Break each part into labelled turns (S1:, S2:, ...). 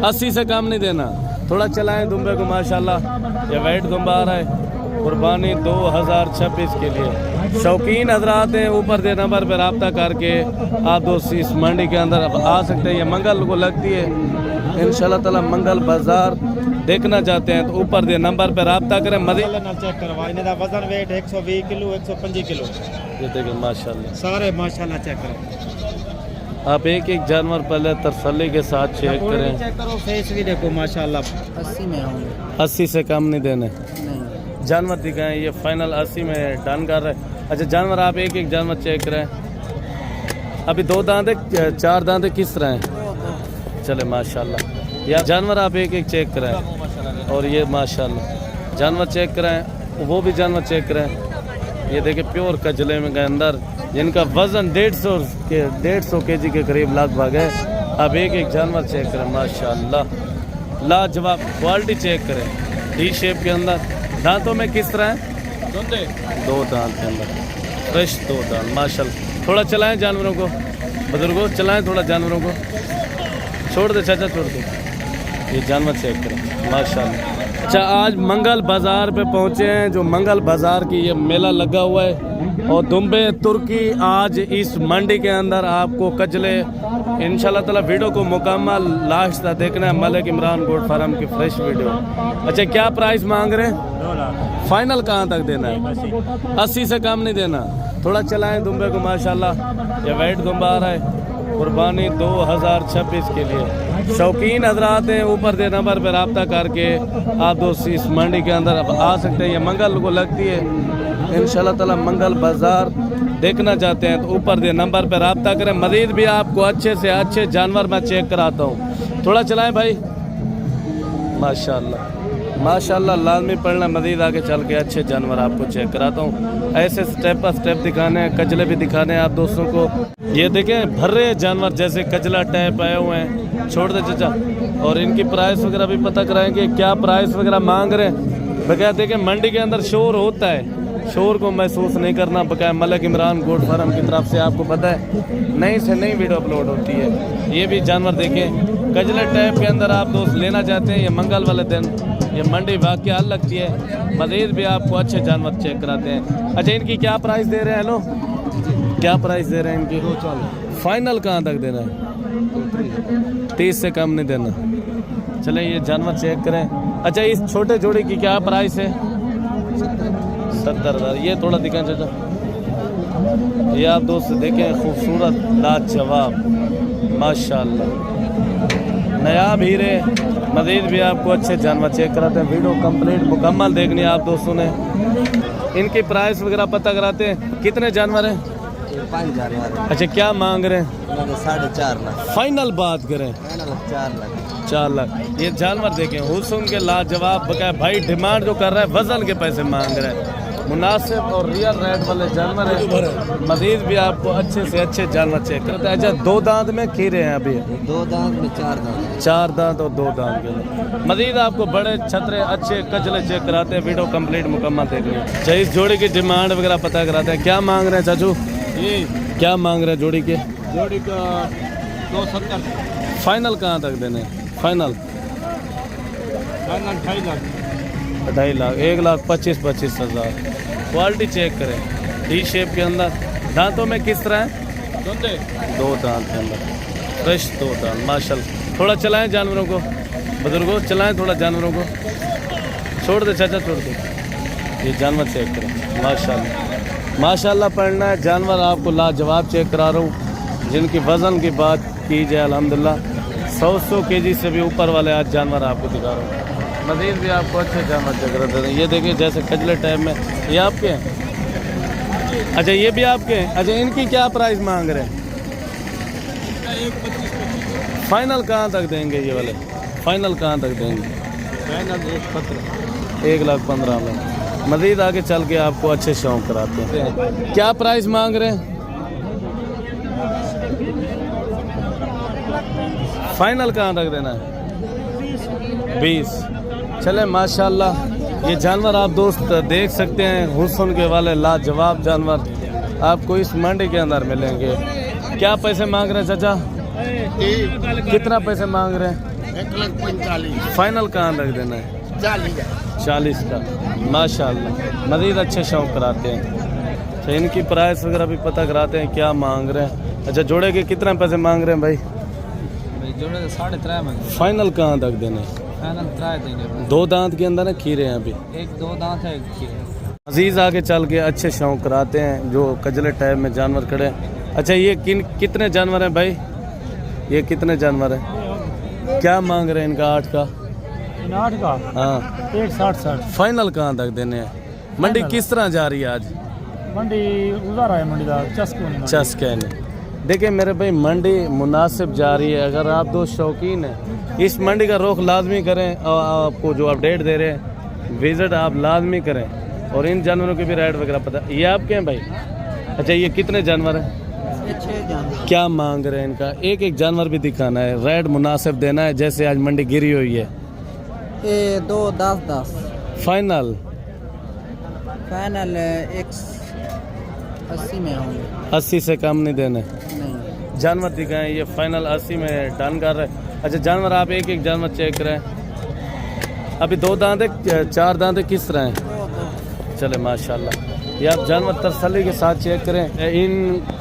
S1: 80 से कम नहीं देना। थोड़ा चलाएं दुम्बे को माशाल्लाह। ये वाइट दुम्बा आ रहा है कुर्बानी 2026 के लिए। शौकीन हजरात हैं, ऊपर दे नंबर पर रब्ता करके आप दोस्त इस मंडी के अंदर आ सकते हैं। ये मंगल को लगती है इंशाल्लाह ताला। मंगल बाजार देखना चाहते हैं तो ऊपर दे नंबर पर रब्ता करें। मजीद
S2: चेक करवाएं। वजन वेट 120 किलो 125 किलो।
S1: ये देखिए माशाल्लाह
S2: सारे माशाल्लाह चेक करें।
S1: आप एक एक जानवर पहले तसल्ली के साथ चेक करें।
S2: चेक करो, फेस भी देखो माशाल्लाह। 80 में होंगे।
S1: 80 से कम नहीं देने। जानवर दिखाएं, ये फाइनल 80 में डन कर रहे हैं। अच्छा जानवर आप एक एक जानवर चेक करें। अभी 2 दांत है, 4 दांत है, किस तरह हैं? चले माशाल्लाह। या जानवर आप एक एक चेक कराएं। और ये माशाल्लाह जानवर चेक कराएं, वो भी जानवर चेक कराएं। ये देखिए प्योर कजले में के अंदर जिनका वजन 150 kg के करीब लगभग है। आप एक एक जानवर चेक करें माशाल्लाह। लाजवाब क्वालिटी चेक करें। डी शेप के अंदर दांतों में किस तरह है? 2 दांत के अंदर फ्रेश 2 दांत माशाल्लाह। थोड़ा चलाएं जानवरों को, बुजुर्गों चलाएं थोड़ा जानवरों को। छोड़ दे चाचा, छोड़ दे। ये जानवर चेक करें माशाल्लाह। अच्छा आज मंगल बाज़ार पे पहुँचे हैं। जो मंगल बाज़ार की ये मेला लगा हुआ है और दुम्बे तुर्की आज इस मंडी के अंदर आपको कजले इंशाल्लाह ताला वीडियो को मुकम्मल लास्ट तक देखना है। मलिक इमरान गोट फार्म की फ्रेश वीडियो। अच्छा क्या प्राइस मांग रहे हैं? फाइनल कहाँ तक देना है? 80 से कम नहीं देना। थोड़ा चलाएं दुम्बे को माशाल्लाह। ये वाइट दुम्बा आ रहा है कुर्बानी 2026 के लिए। शौकीन हजरात हैं, ऊपर दे नंबर पर रब्ता करके आप दोस्त इस मंडी के अंदर आ सकते हैं। ये मंगल को लगती है इंशाल्लाह ताला। मंगल बाजार देखना चाहते हैं तो ऊपर दे नंबर पर रब्ता करें। मजीद भी आपको अच्छे से अच्छे जानवर मैं चेक कराता हूँ। थोड़ा चलाएं भाई माशाल्लाह माशाल्लाह। लाजमी पढ़ना, मजीद आगे चल के अच्छे जानवर आपको चेक कराता हूँ। ऐसे स्टेप बाय स्टेप दिखाने हैं, कजले भी दिखाने हैं आप दोस्तों को। ये देखें भर्रे जानवर जैसे कजला टाइप आए हुए हैं। छोड़ दे चाचा। और इनकी प्राइस वगैरह भी पता कराएंगे, क्या प्राइस वगैरह मांग रहे हैं। बकाया देखें मंडी के अंदर शोर होता है, शोर को महसूस नहीं करना। बकाया मलिक इमरान गोट फार्म की तरफ से आपको पता है नई से नई वीडियो अपलोड होती है। ये भी जानवर देखें कजले टाइप के अंदर आप दोस्त लेना चाहते हैं। ये मंगल वाले दिन ये मंडी वाकई हल लगती है। मजीद भी आपको अच्छे जानवर चेक कराते हैं। अच्छा इनकी क्या प्राइस दे रहे हैं? हेलो क्या प्राइस दे रहे हैं इनकी? 240। फाइनल कहाँ तक देना है? 30 से कम नहीं देना। चलें ये जानवर चेक करें। अच्छा इस छोटे जोड़ी की क्या प्राइस है? 70,000। ये थोड़ा दिखाएं चाचा। ये आप दोस्त देखें खूबसूरत लाजवाब माशाल्लाह नयाब हीरे। मजीद भी आपको अच्छे जानवर चेक कराते हैं। वीडियो कंप्लीट मुकम्मल देखनी है आप दोस्तों ने। इनकी प्राइस वगैरह पता कराते हैं। कितने जानवर हैं?
S2: 5 जानवर।
S1: अच्छा क्या मांग रहे हैं?
S2: 4.5 लाख।
S1: फाइनल बात करें
S2: 4 लाख।
S1: 4 लाख। ये जानवर देखें हुस्न के लाजवाब। बकाया भाई डिमांड जो कर रहा है वजन के पैसे मांग रहा है। मुनासिब और रियल रेट वाले जानवर है। मजीद भी आपको अच्छे से अच्छे जानवर चेक करते हैं। अच्छा 2 दांत में खीरे हैं अभी?
S2: 2 दांत में 4 दांत।
S1: 4 दांत और 2 दांत के। मजीद आपको बड़े छतरे अच्छे कजले चेक कराते हैं। वीडियो कंप्लीट मुकम्मल देखनी है। अच्छा इस जोड़ी की डिमांड वगैरह पता कराते हैं। क्या मांग रहे हैं चाचू?
S2: ये
S1: क्या मांग रहे हैं जोड़ी के?
S2: जोड़ी का 270।
S1: फाइनल कहाँ तक देने? Final
S2: 2.5 lakh.
S1: 2.5 lakh. 1,25,000। Quality check करें। डी शेप के अंदर दांतों में किस तरह है? 2 दांत के अंदर फ्रेश 2 दांत माशाल्लाह। थोड़ा चलाएं जानवरों को, बुजुर्गों चलाएं थोड़ा जानवरों को। छोड़ दे चाचा, छोड़ दे। ये जानवर चेक करें माशाल्लाह माशाल्लाह। पढ़ना है जानवर आपको लाजवाब चेक करा रहा हूँ। जिनकी वज़न की बात की जाए अल्हम्दुलिल्लाह 100 kg से भी ऊपर वाले आज जानवर आपको दिखा रहा हूँ। मज़ीद भी आपको अच्छे जानवर चेक कराते हैं। ये देखिए जैसे कजले टाइप में। ये आपके हैं? अच्छा ये भी आपके हैं। अच्छा इनकी क्या प्राइस मांग रहे हैं? फाइनल कहाँ तक देंगे ये वाले? फाइनल कहाँ तक देंगे? 1,15,000 में। मज़ीद आगे चल के आपको अच्छे शौक कराते हैं। क्या प्राइस मांग रहे हैं? फाइनल कहाँ तक देना है? 20। चले माशाल्लाह। ये जानवर आप दोस्त देख सकते हैं हुस्न के वाले लाजवाब जानवर आपको इस मंडी के अंदर मिलेंगे। क्या पैसे मांग रहे हैं चाचा? कितना पैसे मांग रहे हैं?
S3: 1,45,000
S1: फाइनल कहाँ तक देना है? 40 का। माशाल्लाह, मज़ीद अच्छे शौक कराते हैं। अच्छा, इनकी प्राइस वगैरह भी पता कराते हैं क्या मांग रहे हैं। अच्छा, जोड़े के कितना पैसे मांग रहे हैं भाई?
S2: जोड़े 3.5 मांगे।
S1: फाइनल कहाँ तक देने?
S2: फाइनल 3 देंगे।
S1: 2 दांत के अंदर है खीरे हैं अभी।
S2: 1-2 दांत है, एक खीरे।
S1: अजीज आगे चल के अच्छे शौक कराते हैं जो कजले टाइप में जानवर खड़े हैं। अच्छा, ये कितने जानवर हैं भाई? ये कितने जानवर हैं? क्या मांग रहे हैं इनका? 8 का।
S2: 8 का?
S1: हाँ।
S2: 1.60
S1: फाइनल कहाँ तक देने हैं? मंडी किस तरह जा रही है आज?
S2: मंडी उधार है, मंडी का
S1: चस्के ने। देखिए मेरे भाई, मंडी मुनासिब जा रही है। अगर आप दो शौकीन हैं, इस मंडी का रुख लाजमी करें और आपको जो अपडेट दे रहे हैं विजिट आप लाजमी करें और इन जानवरों की भी रेट वगैरह पता। ये आपके हैं भाई? अच्छा, ये कितने जानवर हैं?
S2: 6 जानवर।
S1: क्या मांग रहे हैं इनका? एक एक जानवर भी दिखाना है, रेट मुनासिब देना है जैसे आज मंडी गिरी हुई है।
S2: ये 2 10
S1: फाइनल?
S2: फाइनल 180 में होंगे।
S1: 80 से कम नहीं देने।
S2: नहीं।
S1: जानवर दिखाएं, ये फाइनल 80 में डन कर रहे हैं। अच्छा, जानवर आप एक एक जानवर चेक करें। अभी 2 दांत है, 4 दांत है, किस तरह हैं? चले माशाल्लाह। ये आप जानवर तसल्ली के साथ चेक करें।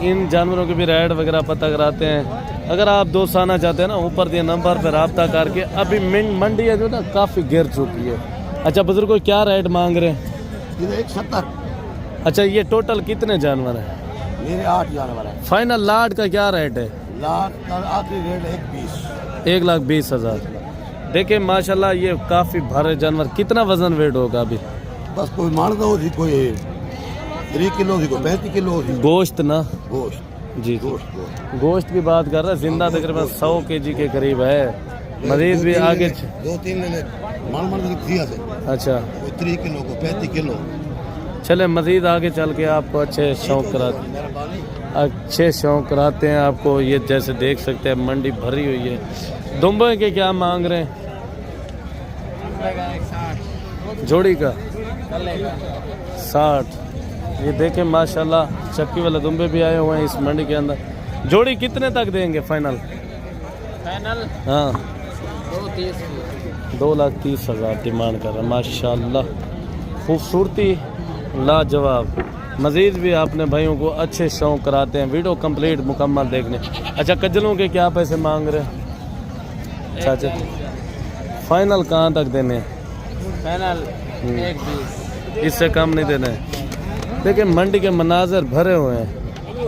S1: इन जानवरों के भी रेट वगैरह पता कराते हैं। अगर आप दोस्त आना चाहते हैं ना, ऊपर दिए नंबर पर रब्ता करके। अभी मंडी है जो ना काफ़ी गिर चुकी है। अच्छा बुजुर्गों, क्या रेट मांग रहे हैं?
S3: 170।
S1: अच्छा, ये टोटल कितने जानवर हैं?
S3: मेरे 8 जानवर हैं।
S1: फाइनल लाट का क्या रेट है?
S3: लाख का आखिरी रेट 1,20,000।
S1: 1,20,000। देखिए माशाल्लाह, ये काफ़ी भारी जानवर। कितना वजन वेट होगा अभी?
S3: बस कोई मान दो जी, कोई 3 किलो थी, कोई 35 किलो थी।
S1: गोश्त ना?
S3: गोश्त
S1: जी,
S3: गोश्त
S1: गोश्त की बात कर रहे हैं। जिंदा तकरीबन 100 kg के करीब है। मरीज भी आगे
S3: 2-3 मान दिया थे।
S1: अच्छा,
S3: कोई 3 किलो को 35 किलो।
S1: चले मजीद आगे चल के आपको अच्छे शौक कराते हैं आपको। ये जैसे देख सकते हैं मंडी भरी हुई है। दुम्बे के क्या मांग रहे हैं? जोड़ी का 60। ये देखें माशाल्लाह, चक्की वाले दुम्बे भी आए हुए हैं इस मंडी के अंदर। जोड़ी कितने तक देंगे फाइनल? हाँ, 2,30,000 डिमांड कर रहा है। माशाल्लाह, खूबसूरती लाजवाब। मज़ीद भी आपने भाइयों को अच्छे शौक कराते हैं। वीडियो कंप्लीट मुकम्मल देखने। अच्छा, कजलों के क्या पैसे मांग रहे हैं? चाचा, फाइनल कहाँ तक देने?
S2: फाइनल 1,20,000।
S1: इससे कम नहीं देने। देखिए मंडी के मनाजर भरे हुए हैं।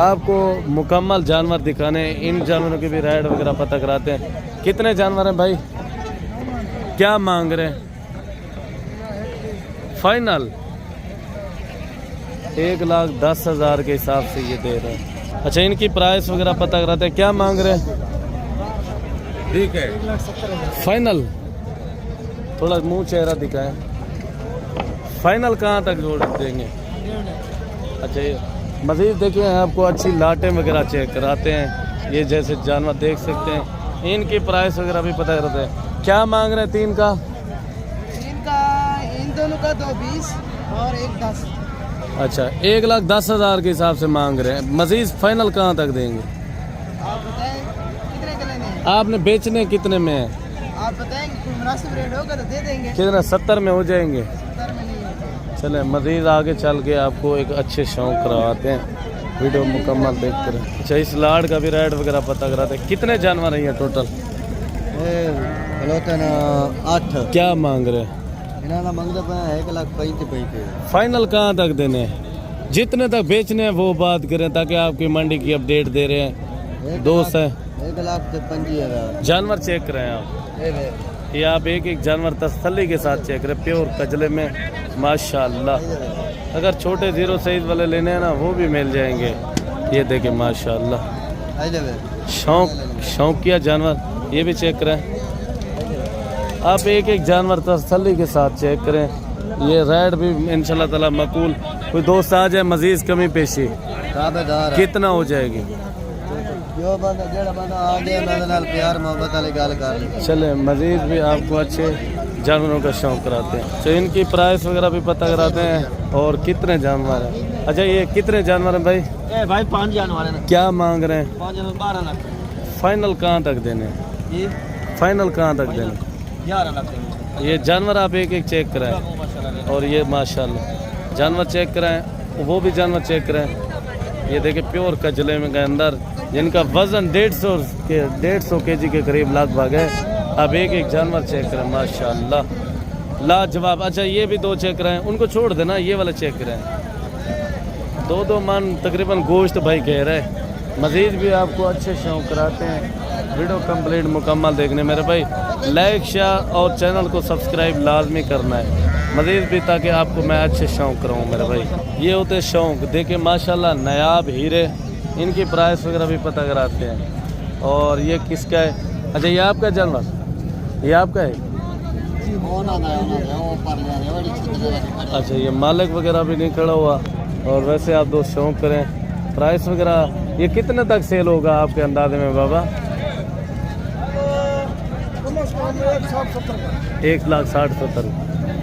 S1: आपको मुकम्मल जानवर दिखाने, इन जानवरों के भी रेट वगैरह पता कराते हैं। कितने जानवर हैं भाई? क्या मांग रहे हैं? फाइनल 1,10,000 के हिसाब से ये दे रहे हैं। अच्छा, इनकी प्राइस वगैरह पता कराते हैं। क्या मांग रहे हैं?
S3: ठीक है।
S1: फाइनल? थोड़ा मुंह चेहरा दिखाएं। फाइनल कहाँ तक जोड़ देंगे? अच्छा, ये मज़ीद देखिए, आपको अच्छी लाटें वगैरह चेक कराते हैं। ये जैसे जानवर देख सकते हैं, इनकी प्राइस वगैरह भी पता करते हैं। क्या मांग रहे हैं 3 का?
S2: 3 का इन दोनों का 2,20 और 1,10।
S1: अच्छा, 1,10,000 के हिसाब से मांग रहे हैं। मज़ीद फाइनल कहाँ तक देंगे?
S2: आप बताएं कितने के लेने हैं?
S1: आपने बेचने कितने में है?
S2: आप बताएंगे, कोई मुनासिब रेट होगा तो दे देंगे।
S1: कितना? 70 में हो जाएंगे?
S2: 70 में नहीं है।
S1: चले मज़ीद आगे चल के आपको एक अच्छे शौक करवाते हैं। वीडियो मुकम्मल देख कर। अच्छा, इस लाड़ का भी रेट वगैरह पता कराते हैं। कितने जानवर हैं ये टोटल?
S2: 8।
S1: क्या मांग रहे हैं?
S2: इन्होंने मंगते पे 1,35,000।
S1: फाइनल कहाँ तक देने हैं? जितने तक बेचने हैं वो बात करें, ताकि आपकी मंडी की अपडेट दे रहे हैं। दोस्त है
S2: 1,25,000।
S1: जानवर चेक करें आप। ये आप एक एक जानवर तसल्ली के साथ चेक करें। प्योर कजले में माशाल्लाह। अगर छोटे 0 साइज वाले लेने हैं ना, वो भी मिल जाएंगे। ये देखें माशाल्लाह, शौकिया जानवर। ये भी चेक करें आप। एक एक जानवर तसल्ली के साथ चेक करें। ये रेट भी इंशाल्लाह ताला मकूल। कोई दोस्त आ जाए, मजीद कमी पेशी कितना हो जाएगी?
S2: जो बंदा जेड़ा बंदा आ गया मेरे नाल प्यार मोहब्बत वाली गल कर ले।
S1: चले मजीद भी आपको अच्छे जानवरों का शौक कराते हैं। तो इनकी प्राइस वगैरह भी पता कराते हैं और कितने जानवर हैं। अच्छा, ये कितने जानवर हैं भाई?
S2: भाई 5 जानवर हैं।
S1: क्या मांग रहे हैं?
S2: 5 जानवर 12 लाख।
S1: फाइनल कहाँ तक देने?
S2: ये
S1: फाइनल कहाँ तक देने?
S2: 11 लाख देंगे।
S1: ये जानवर आप एक एक चेक कराएं और ये माशाल्लाह जानवर चेक कराएं, वो भी जानवर चेक कराएं। ये देखिए प्योर कजले में के अंदर जिनका वजन 150 kg के करीब लगभग है। आप एक एक जानवर चेक करें माशाल्लाह लाजवाब। अच्छा ये भी 2 चेक कराएं, उनको छोड़ देना, ये वाला चेक कराएं। 2 मन तकरीबन गोश्त भाई कह रहे हैं। मज़ीद भी आपको अच्छे शौक कराते हैं। वीडियो कंप्लीट मुकम्मल देखने मेरे भाई लाइक शेयर और चैनल को सब्सक्राइब लाजमी करना है मज़ीद भी, ताकि आपको मैं अच्छे शौक कराऊँ मेरे भाई। ये होते शौक देखिए माशाल्लाह नायाब हीरे, इनकी प्राइस वगैरह भी पता कराते हैं। और ये किसका है? अच्छा ये आपका जानवर, ये आपका है? अच्छा ये मालिक वगैरह भी नहीं खड़ा हुआ। और वैसे आप दोस्त शौक करें, प्राइस वगैरह ये कितने तक सेल होगा आपके अंदाजे में बाबा? 1,60,70।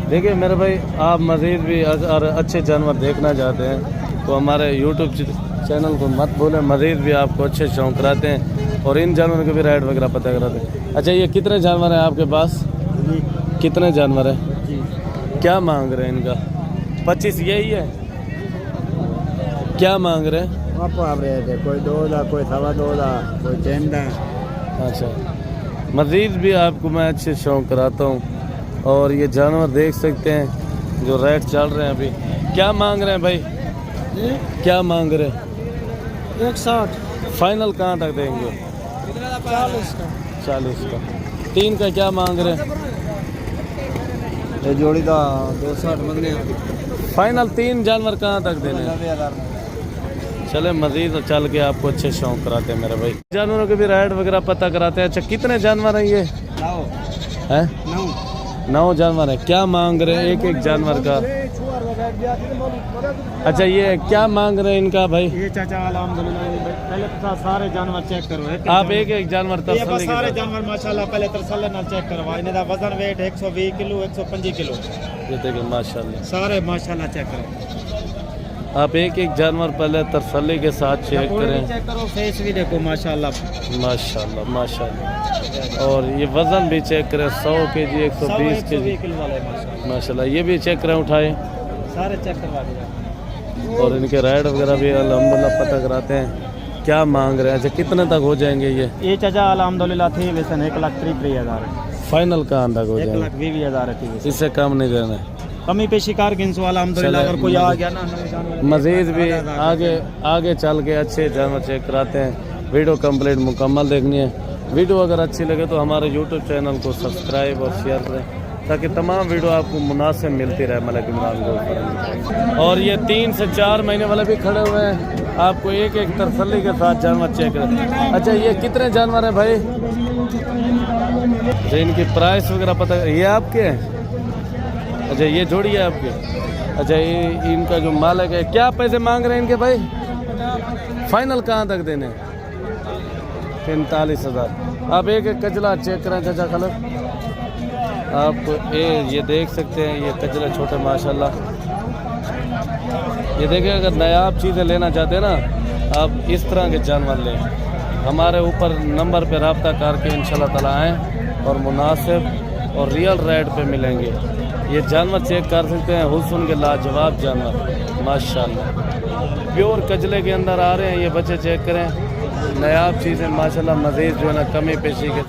S1: देखिए मेरे भाई आप मज़ीद भी अगर अच्छे जानवर देखना चाहते हैं तो हमारे यूट्यूब चैनल को मत भूलें। मज़ीद भी आपको अच्छे शौक कराते हैं और इन जानवरों के भी राइड वगैरह पता कराते हैं। अच्छा ये कितने जानवर हैं आपके पास? कितने जानवर हैं? क्या मांग रहे हैं इनका? 25 यही है? क्या मांग रहे हैं?
S2: कोई 2 लाख, कोई 2.25 लाख, कोई 3 लाख।
S1: अच्छा मज़ीद भी आपको मैं अच्छे शौक कराता हूँ। और ये जानवर देख सकते हैं जो रेट चल रहे हैं अभी। क्या मांग रहे हैं भाई? क्या मांग रहे हैं?
S2: 160।
S1: फाइनल कहाँ तक देंगे? 40 का। 3 का क्या मांग रहे हैं?
S2: ये जोड़ी का 260 मंगने
S1: फाइनल 3 जानवर कहाँ तक देने हैं? चले मज़ीद चल के आपको अच्छे शौक कराते हैं मेरे भाई। जानवरों के भी राइड वगैरह पता कराते हैं। अच्छा कितने जानवर हैं ये? 9 जानवर है। क्या मांग रहे हैं एक एक जानवर का? अच्छा ये क्या मांग रहे हैं इनका भाई?
S2: ये चाचा अल्हम्दुलिल्लाह पहले तो सारे जानवर चेक करो।
S1: आप एक एक जानवर
S2: ये सारे जानवर माशाल्लाह पहले तसल्ली नाल चेक करवा। इनका वजन वेट 120 किलो 125 किलो।
S1: ये देखिए माशाल्लाह
S2: सारे माशाल्लाह चेक करो।
S1: आप एक एक जानवर पहले तसल्ली के साथ चेक करें।
S2: चेक करो, फेस भी देखो माशाल्लाह
S1: माशाल्लाह माशाल्लाह। और ये वजन भी चेक करें 100 kg 120 kg
S2: वाले
S1: माशाल्लाह। ये भी चेक करें उठाए,
S2: सारे चेक करवा दिया।
S1: और इनके राइड वगैरह भी अल्हम्दुलिल्लाह पता कराते हैं। क्या मांग रहे हैं? अच्छा कितने तक हो जाएंगे ये
S2: चाचा अल्हम्दुलिल्लाह थी वैसे 1,33,000
S1: फाइनल कहाँ तक हो जाएंगे?
S2: 1,20,000 थी।
S1: इससे कम नहीं करना है।
S2: कमी पे शिकार गिनसो अल्हम्दुलिल्लाह। अगर कोई आ गया ना
S1: मज़ीद भी आगे चल के अच्छे जानवर चेक कराते हैं। वीडियो कंप्लीट मुकम्मल देखनी है। वीडियो अगर अच्छी लगे तो हमारे यूट्यूब चैनल को सब्सक्राइब और शेयर करें ताकि तमाम वीडियो आपको मुनासिब मिलती रहे मलिक इमरान गोल्ड। और ये 3 से 4 महीने वाले भी खड़े हुए हैं। आपको एक एक तसल्ली के साथ जानवर चेक करें। अच्छा ये कितने जानवर हैं भाई? अच्छा इनकी प्राइस वगैरह पता? ये आपके हैं? अच्छा ये जोड़ी है आपके? अच्छा ये इनका जो मालिक है क्या पैसे मांग रहे हैं इनके भाई? फाइनल कहाँ तक देने? 45,000। आप एक एक कजला चेक करें चाचा खलक। आप ये देख सकते हैं ये कजले छोटे माशाल्लाह। ये देखिए अगर नायाब चीज़ें लेना चाहते हैं ना आप इस तरह के जानवर लें। हमारे ऊपर नंबर पे रब्ता करके इंशाल्लाह ताला आएँ और मुनासिब और रियल रेट पे मिलेंगे। ये जानवर चेक कर सकते हैं, हुस्न के लाजवाब जानवर माशाल्लाह। प्योर कजले के अंदर आ रहे हैं ये बच्चे, चेक करें नायाब चीज़ें माशाल्लाह। मज़ीद जो है ना कमी पेशी के